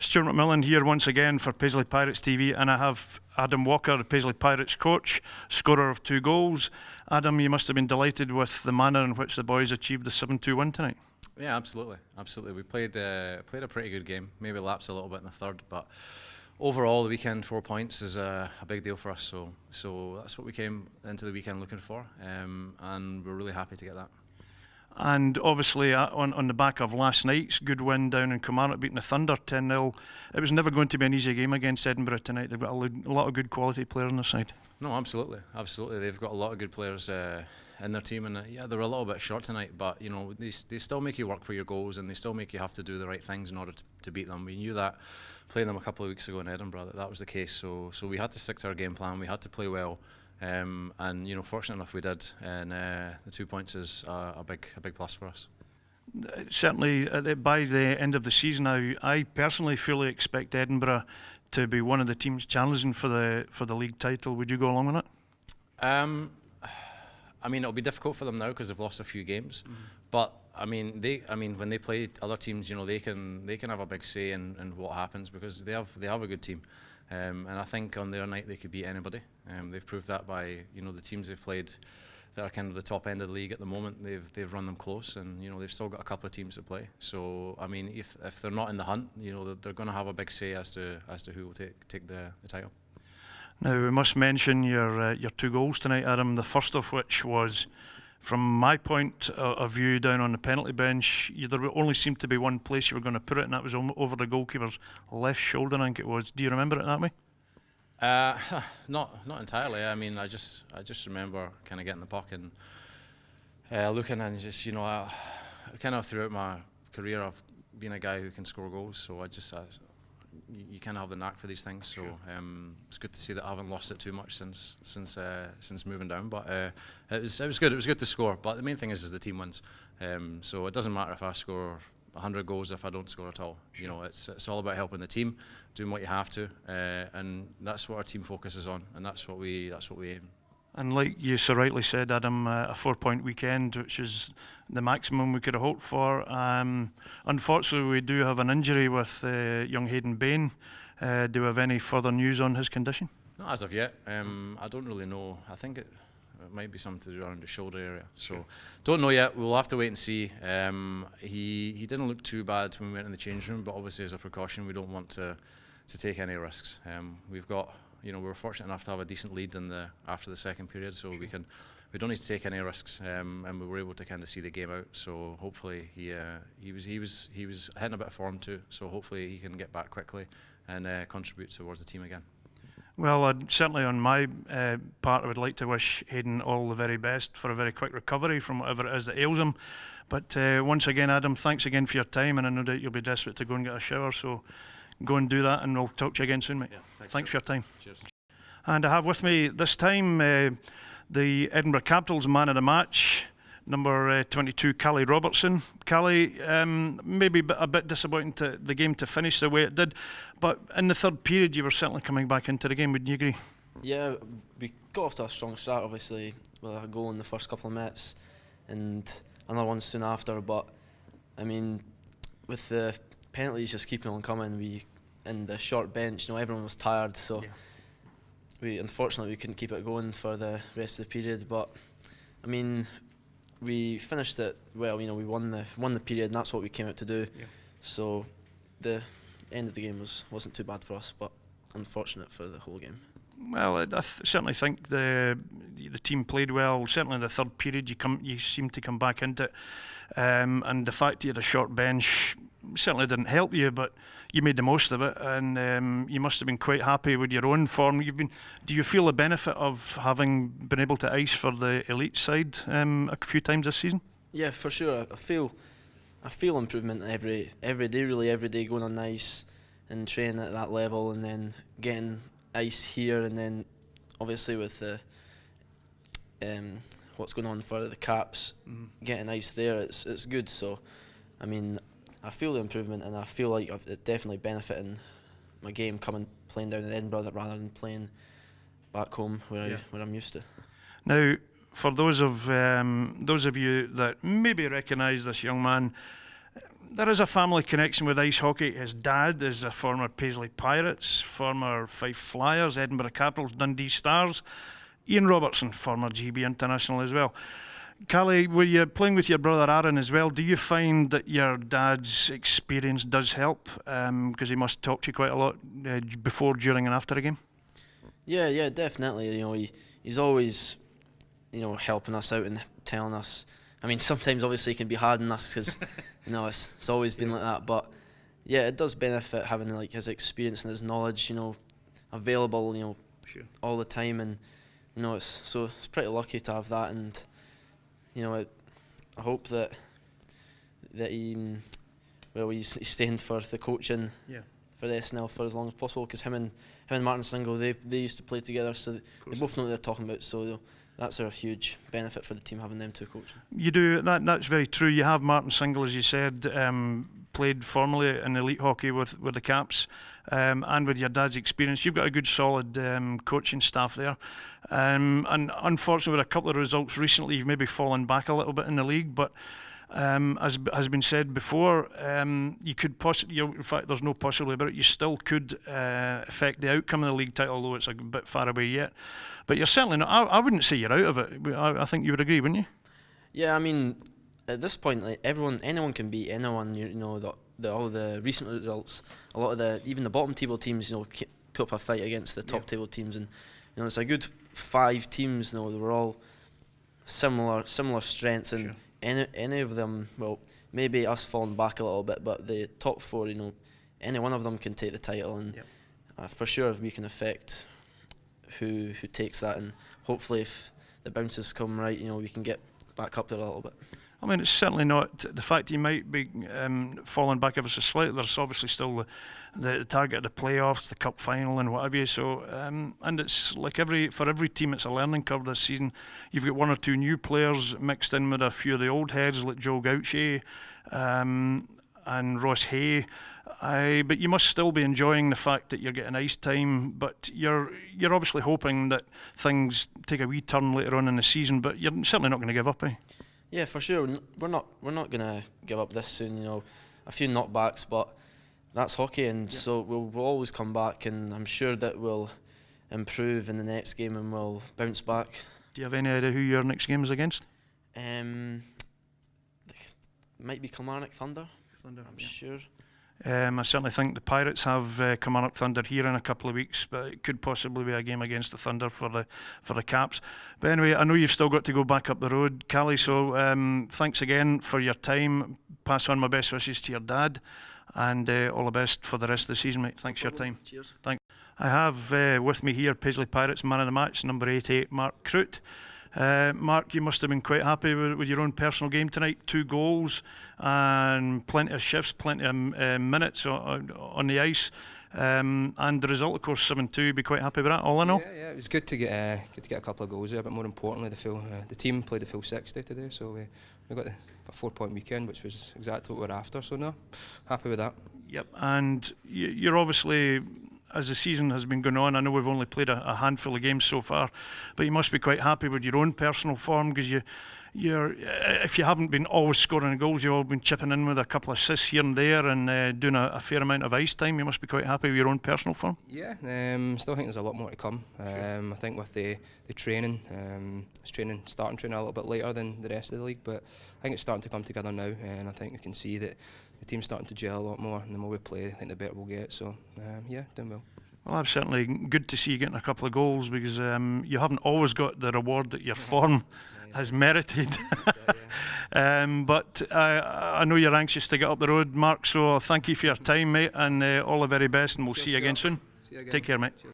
Stuart McMillan here once again for Paisley Pirates TV, and I have Adam Walker, the Paisley Pirates coach, scorer of 2 goals. Adam, you must have been delighted with the manner in which the boys achieved the 7-2 win tonight. Yeah, absolutely. We played a pretty good game. Maybe lapsed a little bit in the third, but overall the weekend 4 points is a big deal for us. So that's what we came into the weekend looking for, and we're really happy to get that. And obviously on the back of last night's good win down in Kilmarnock, beating the Thunder 10-0, it was never going to be an easy game against Edinburgh tonight. They've got a lot of good quality players on the side. No, absolutely. They've got a lot of good players in their team, and yeah, they were a little bit short tonight, but you know, they still make you work for your goals, and they still make you have to do the right things in order to beat them. We knew that playing them a couple of weeks ago in Edinburgh that was the case, so we had to stick to our game plan. We had to play well. And you know, fortunate enough we did, and the 2 points is a big plus for us. Certainly, by the end of the season, I personally fully expect Edinburgh to be one of the teams challenging for the league title. Would you go along with it? I mean, it'll be difficult for them now because they've lost a few games, but I mean, when they play other teams, you know, they can have a big say in what happens because they have a good team. And I think on their night they could beat anybody. They've proved that by, you know, the teams they've played that are kind of the top end of the league at the moment. They've run them close, and you know, they've still got a couple of teams to play. So I mean, if they're not in the hunt, you know, they're going to have a big say as to who will take the title. Now we must mention your 2 goals tonight, Adam. The first of which was, from my point of view, down on the penalty bench. There only seemed to be one place you were going to put it, and that was over the goalkeeper's left shoulder, I think it was. Do you remember it that way? Not entirely. I mean, I just remember kind of getting the puck and looking, and just, you know, I kind of throughout my career I've been a guy who can score goals, so you kind of have the knack for these things. So it's good to see that I haven't lost it too much since moving down. But it was good. It was good to score. But the main thing is the team wins. So it doesn't matter if I score 100 goals if I don't score at all. You know, it's all about helping the team, doing what you have to, and that's what our team focuses on, and that's what we aim. And like you so rightly said, Adam, a 4-point weekend, which is the maximum we could have hoped for. Unfortunately, we do have an injury with young Hayden Bain. Do we have any further news on his condition? Not as of yet. I don't really know. I think it might be something to do around the shoulder area. So don't know yet. We'll have to wait and see. He didn't look too bad when we went in the change room, but obviously as a precaution, we don't want to take any risks. We've got, you know, we're fortunate enough to have a decent lead after the second period, so we don't need to take any risks, and we were able to kind of see the game out. So hopefully he was hitting a bit of form too. So hopefully he can get back quickly and contribute towards the team again. Well, certainly on my part, I would like to wish Hayden all the very best for a very quick recovery from whatever it is that ails him. But once again, Adam, thanks again for your time, and I know that you'll be desperate to go and get a shower, so go and do that, and we'll talk to you again soon, mate. Yeah, thanks for your time. Cheers. And I have with me this time the Edinburgh Capitals man of the match, number 22, Callie Robertson. Callie, maybe a bit disappointing to the game to finish the way it did, but in the third period you were certainly coming back into the game, wouldn't you agree? Yeah, we got off to a strong start, obviously, with a goal in the first couple of minutes and another one soon after, but I mean, with the penalties just keeping on coming, in the short bench, you know, everyone was tired, so yeah. Unfortunately we couldn't keep it going for the rest of the period, but I mean, we finished it well. You know, we won the period, and that's what we came out to do. Yeah. So the end of the game wasn't too bad for us, but unfortunate for the whole game. Well, I certainly think the team played well. Certainly in the third period, you seemed to come back into it, and the fact you had a short bench certainly didn't help you, but you made the most of it, and you must have been quite happy with your own form. Do you feel the benefit of having been able to ice for the elite side a few times this season? Yeah, for sure. I feel improvement every day. Really, every day going on ice and training at that level, and then getting ice here, and then obviously with the what's going on for the Caps, getting ice there, it's good. So, I mean, I feel the improvement, and I feel like it's definitely benefiting my game playing down in Edinburgh rather than playing back home where I'm used to. Now, for those of you that maybe recognise this young man, There is a family connection with ice hockey. His dad is a former Paisley Pirates, former Fife Flyers, Edinburgh Capitals, Dundee Stars. Ian Robertson, former GB international as well. Callie, were you playing with your brother Aaron as well? Do you find that your dad's experience does help? Because he must talk to you quite a lot before, during and after a game? Yeah, definitely. He's always, helping us out and telling us. I mean, sometimes obviously it can be hard on us because, it's always been like that. But yeah, it does benefit having like his experience and his knowledge, available, Sure. all the time. And it's pretty lucky to have that. And I hope that he's staying for the coaching. Yeah. For the SNL for as long as possible, because him and Martin Single, they used to play together, so they both know what they're talking about. So that's a huge benefit for the team, having them two coaching. You do, that's very true. You have Martin Single, as you said, played formerly in elite hockey with the Caps, and with your dad's experience, you've got a good solid coaching staff there. And unfortunately, with a couple of results recently, you've maybe fallen back a little bit in the league, but as has been said before, you could possibly, in fact there's no possibility about it, you still could affect the outcome of the league title, although it's a bit far away yet. But you're certainly not, I wouldn't say you're out of it. I think you would agree, wouldn't you? Yeah, I mean, at this point, like anyone can beat anyone. All the recent results, a lot of even the bottom table teams, put up a fight against the top table teams, and it's a good 5 teams. They were all similar strengths, and sure. Any of them, well, maybe us falling back a little bit, but the top 4, any one of them can take the title, and for sure we can affect who takes that, and hopefully if the bounces come right, we can get back up there a little bit. I mean, it's certainly not the fact you might be falling back ever so slightly. There's obviously still the target of the playoffs, the cup final, and what have you. So, and it's like for every team, it's a learning curve this season. You've got 1 or 2 new players mixed in with a few of the old heads like Joe Gaucher and Ross Hay. But you must still be enjoying the fact that you're getting ice time. But you're obviously hoping that things take a wee turn later on in the season. But you're certainly not going to give up, eh? Yeah, for sure. We're not gonna give up this soon. A few knockbacks, but that's hockey, and so we'll always come back. And I'm sure that we'll improve in the next game, and we'll bounce back. Do you have any idea who your next game is against? Might be Kilmarnock Thunder. I'm sure. I certainly think the Pirates have Kilmarnock Thunder here in a couple of weeks, but it could possibly be a game against the Thunder for the Caps. But anyway, I know you've still got to go back up the road, Callie, so thanks again for your time. Pass on my best wishes to your dad, and all the best for the rest of the season, mate. Thanks for your time. Cheers. Thanks. I have with me here Paisley Pirates man of the match, number 88, Mark Croot. Mark, you must have been quite happy with your own personal game tonight. 2 goals and plenty of shifts, plenty of minutes on the ice, and the result, of course, 7-2. Be quite happy with that, all in all. Yeah, it was good to get a couple of goals there, but more importantly, the team played the full 60 today, so we got a 4-point weekend, which was exactly what we were after. So no, happy with that. Yep, and you're obviously, as the season has been going on, I know we've only played a handful of games so far, but you must be quite happy with your own personal form, because if you haven't been always scoring goals, you've all been chipping in with a couple of assists here and there, and doing a fair amount of ice time. You must be quite happy with your own personal form. Yeah, still think there's a lot more to come. Sure. I think with the training, starting training a little bit later than the rest of the league, but I think it's starting to come together now, and I think we can see that the team's starting to gel a lot more, and the more we play, I think the better we'll get. So yeah, doing well. Well, that's certainly good to see you getting a couple of goals, because you haven't always got the reward that your form has merited. But I know you're anxious to get up the road, Mark, so thank you for your time, mate, and all the very best, and we'll see you again soon. Take care, mate. Cheers.